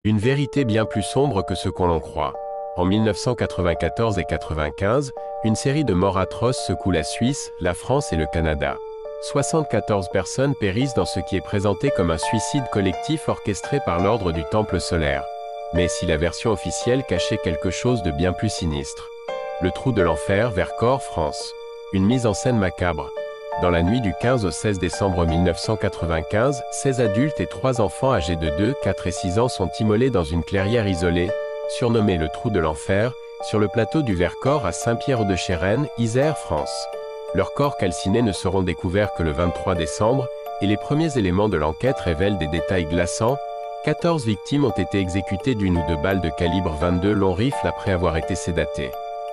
Une vérité bien plus sombre que ce qu'on en croit. En 1994 et 95, une série de morts atroces secoue la Suisse, la France et le Canada. 74 personnes périssent dans ce qui est présenté comme un suicide collectif orchestré par l'ordre du Temple solaire. Mais si la version officielle cachait quelque chose de bien plus sinistre. Le trou de l'enfer, Vercors, France. Une mise en scène macabre. Dans la nuit du 15 au 16 décembre 1995, 16 adultes et 3 enfants âgés de 2, 4 et 6 ans sont immolés dans une clairière isolée, surnommée le trou de l'enfer, sur le plateau du Vercors à Saint-Pierre-de-Chérennes, Isère, France. Leurs corps calcinés ne seront découverts que le 23 décembre, et les premiers éléments de l'enquête révèlent des détails glaçants. 14 victimes ont été exécutées d'une ou deux balles de calibre 22 long rifle après avoir été sédatées.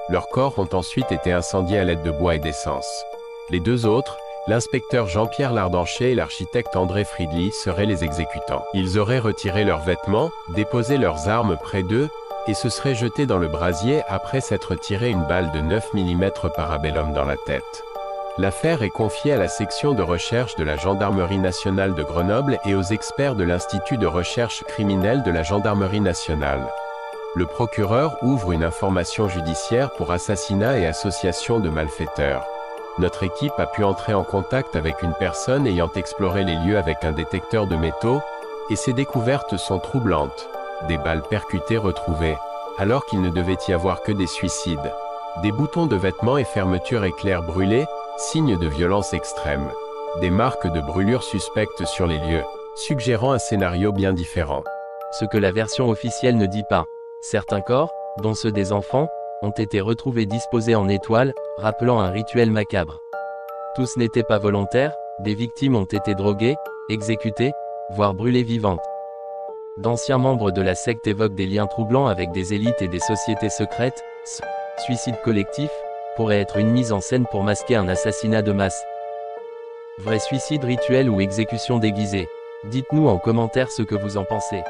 Leurs corps ont ensuite été incendiés à l'aide de bois et d'essence. Les deux autres, l'inspecteur Jean-Pierre Lardancher et l'architecte André Friedli, seraient les exécutants. Ils auraient retiré leurs vêtements, déposé leurs armes près d'eux, et se seraient jetés dans le brasier après s'être tiré une balle de 9 mm Parabellum dans la tête. L'affaire est confiée à la section de recherche de la Gendarmerie nationale de Grenoble et aux experts de l'Institut de recherche criminelle de la Gendarmerie nationale. Le procureur ouvre une information judiciaire pour assassinat et association de malfaiteurs. Notre équipe a pu entrer en contact avec une personne ayant exploré les lieux avec un détecteur de métaux, et ces découvertes sont troublantes. Des balles percutées retrouvées, alors qu'il ne devait y avoir que des suicides. Des boutons de vêtements et fermetures éclairs brûlés, signe de violence extrême. Des marques de brûlures suspectes sur les lieux, suggérant un scénario bien différent. Ce que la version officielle ne dit pas. Certains corps, dont ceux des enfants, ont été retrouvés disposés en étoiles, rappelant un rituel macabre. Tous n'étaient pas volontaires, des victimes ont été droguées, exécutées, voire brûlées vivantes. D'anciens membres de la secte évoquent des liens troublants avec des élites et des sociétés secrètes. Ce suicide collectif pourrait être une mise en scène pour masquer un assassinat de masse. Vrai suicide rituel ou exécution déguisée? Dites-nous en commentaire ce que vous en pensez.